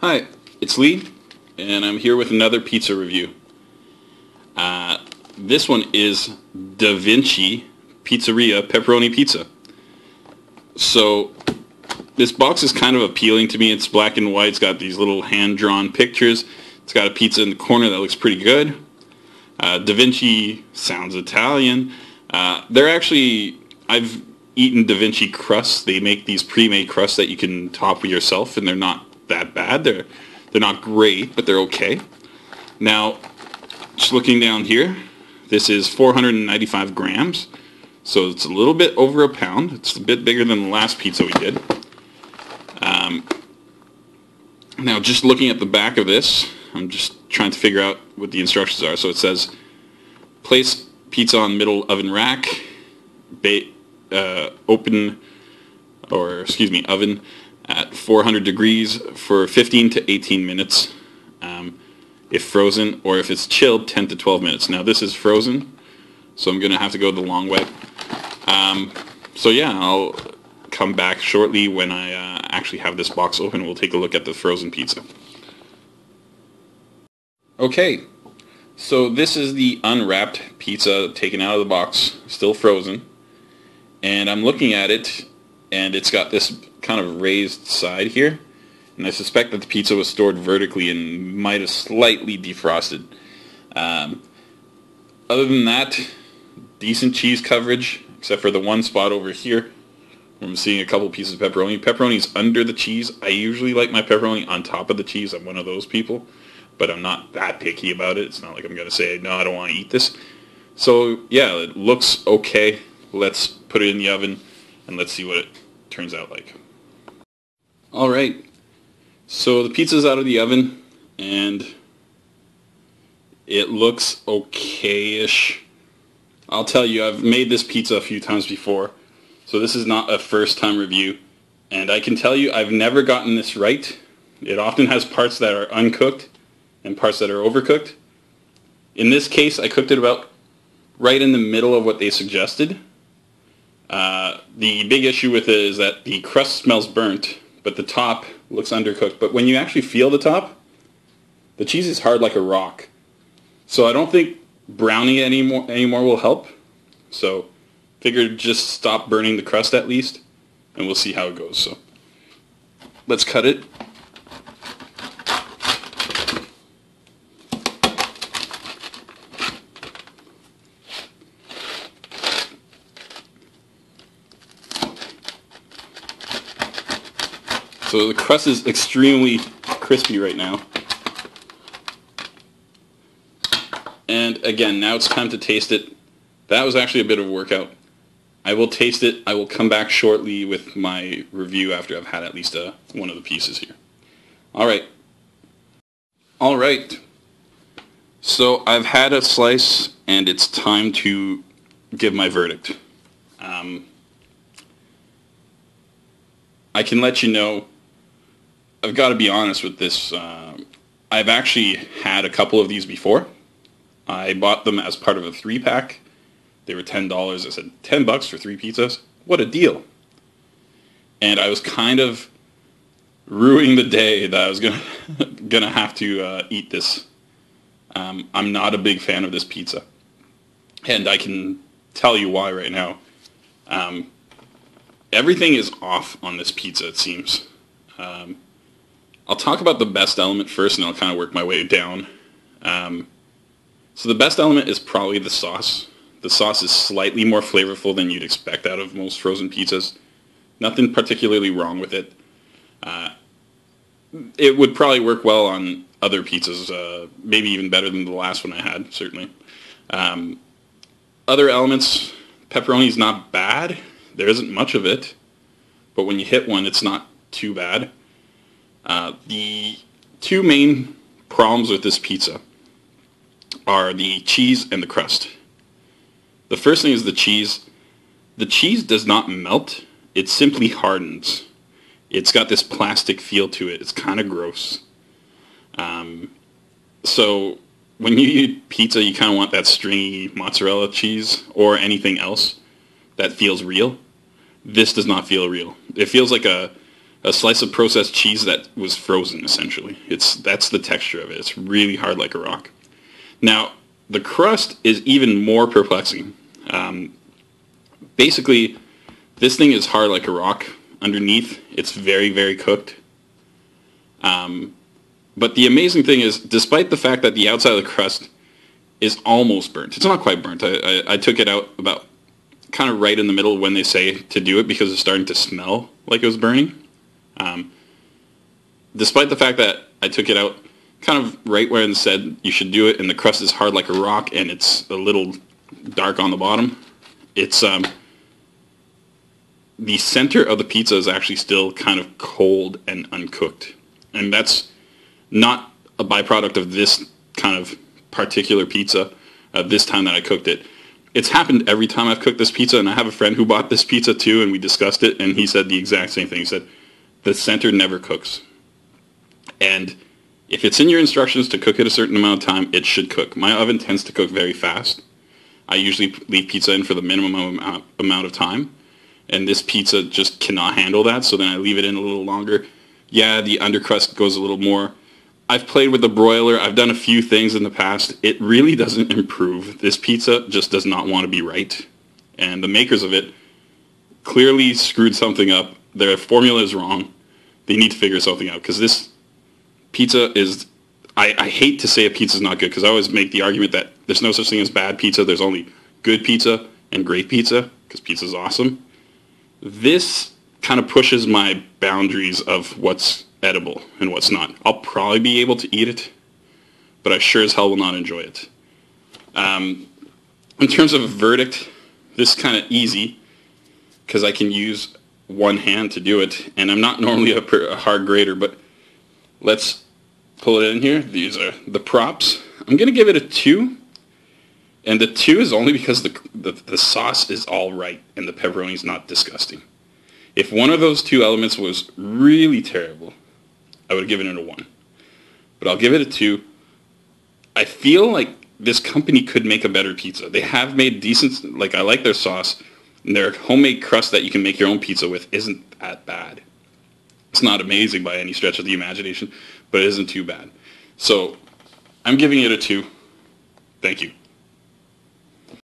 Hi, it's Lee, and I'm here with another pizza review. This one is Da Vinci Pizzeria Pepperoni Pizza. So, this box is kind of appealing to me. It's black and white. It's got these little hand-drawn pictures. It's got a pizza in the corner that looks pretty good. Da Vinci sounds Italian. I've eaten Da Vinci crusts. They make these pre-made crusts that you can top yourself, and they're not that bad. They're not great, but they're okay. Now, just looking down here, this is 495 grams, so it's a little bit over a pound. It's a bit bigger than the last pizza we did. Now, just looking at the back of this, I'm just trying to figure out what the instructions are. So it says, place pizza on middle oven rack, oven at 400 degrees for 15 to 18 minutes. If frozen, or if it's chilled, 10 to 12 minutes. Now this is frozen, so I'm going to have to go the long way. So yeah, I'll come back shortly when I actually have this box open. We'll take a look at the frozen pizza. Okay, so this is the unwrapped pizza taken out of the box, still frozen. And I'm looking at it, and it's got this kind of raised side here. And I suspect that the pizza was stored vertically and might have slightly defrosted. Other than that, decent cheese coverage, except for the one spot over here where I'm seeing a couple pieces of pepperoni. Pepperoni's under the cheese. I usually like my pepperoni on top of the cheese. I'm one of those people, but I'm not that picky about it. It's not like I'm going to say, no, I don't want to eat this. So, yeah, it looks okay. Let's put it in the oven, and let's see what it turns out like. Alright, so the pizza's out of the oven, and it looks okay-ish. I'll tell you, I've made this pizza a few times before, so this is not a first-time review. And I can tell you, I've never gotten this right. It often has parts that are uncooked and parts that are overcooked. In this case, I cooked it about right in the middle of what they suggested. The big issue with it is that the crust smells burnt, but the top looks undercooked. But when you actually feel the top, the cheese is hard like a rock. So I don't think browning it anymore will help. So figured just stop burning the crust at least, and we'll see how it goes. So let's cut it. So the crust is extremely crispy right now. And again, now it's time to taste it. That was actually a bit of a workout. I will taste it. I will come back shortly with my review after I've had at least one of the pieces here. Alright. Alright. So I've had a slice, and it's time to give my verdict. I can let you know, I've got to be honest with this. I've actually had a couple of these before. I bought them as part of a 3-pack. They were $10. I said, $10 for 3 pizzas? What a deal. And I was kind of ruining the day that I was gonna have to eat this. I'm not a big fan of this pizza. And I can tell you why right now. Everything is off on this pizza, it seems. I'll talk about the best element first, and I'll kind of work my way down. So the best element is probably the sauce. The sauce is slightly more flavorful than you'd expect out of most frozen pizzas. Nothing particularly wrong with it. It would probably work well on other pizzas, maybe even better than the last one I had, certainly. Other elements, pepperoni's not bad. There isn't much of it, but when you hit one, it's not too bad. The two main problems with this pizza are the cheese and the crust. The first thing is the cheese. The cheese does not melt. It simply hardens. It's got this plastic feel to it. It's kind of gross. So when you eat pizza, you kind of want that stringy mozzarella cheese or anything else that feels real. This does not feel real. It feels like a a slice of processed cheese that was frozen, essentially. That's the texture of it. It's really hard like a rock. Now, the crust is even more perplexing. Basically, this thing is hard like a rock. Underneath, it's very, very cooked. But the amazing thing is, despite the fact that the outside of the crust is almost burnt, it's not quite burnt. I took it out about kind of right in the middle when they say to do it because it's starting to smell like it was burning. Despite the fact that I took it out kind of right where it said you should do it, and the crust is hard like a rock and it's a little dark on the bottom, it's the center of the pizza is actually still kind of cold and uncooked. And that's not a byproduct of this kind of particular pizza this time that I cooked it. It's happened every time I've cooked this pizza, and I have a friend who bought this pizza too, and we discussed it, and he said the exact same thing. He said, the center never cooks. And if it's in your instructions to cook it a certain amount of time, it should cook. My oven tends to cook very fast. I usually leave pizza in for the minimum amount of time, and this pizza just cannot handle that, so then I leave it in a little longer. Yeah, the undercrust goes a little more. I've played with the broiler. I've done a few things in the past. It really doesn't improve. This pizza just does not want to be right. And the makers of it clearly screwed something up. Their formula is wrong. They need to figure something out, because this pizza is... I hate to say a pizza is not good, because I always make the argument that there's no such thing as bad pizza. There's only good pizza and great pizza, because pizza is awesome. This kind of pushes my boundaries of what's edible and what's not. I'll probably be able to eat it, but I sure as hell will not enjoy it. In terms of a verdict, this is kind of easy because I can use one hand to do it, and I'm not normally a hard grader, but let's pull it in here. These are the props. I'm going to give it a 2, and the 2 is only because the sauce is all right and the pepperoni is not disgusting. If one of those two elements was really terrible, I would have given it a 1. But I'll give it a 2. I feel like this company could make a better pizza. They have made decent, like I like their sauce, and their homemade crust that you can make your own pizza with isn't that bad. It's not amazing by any stretch of the imagination, but it isn't too bad. So I'm giving it a 2. Thank you.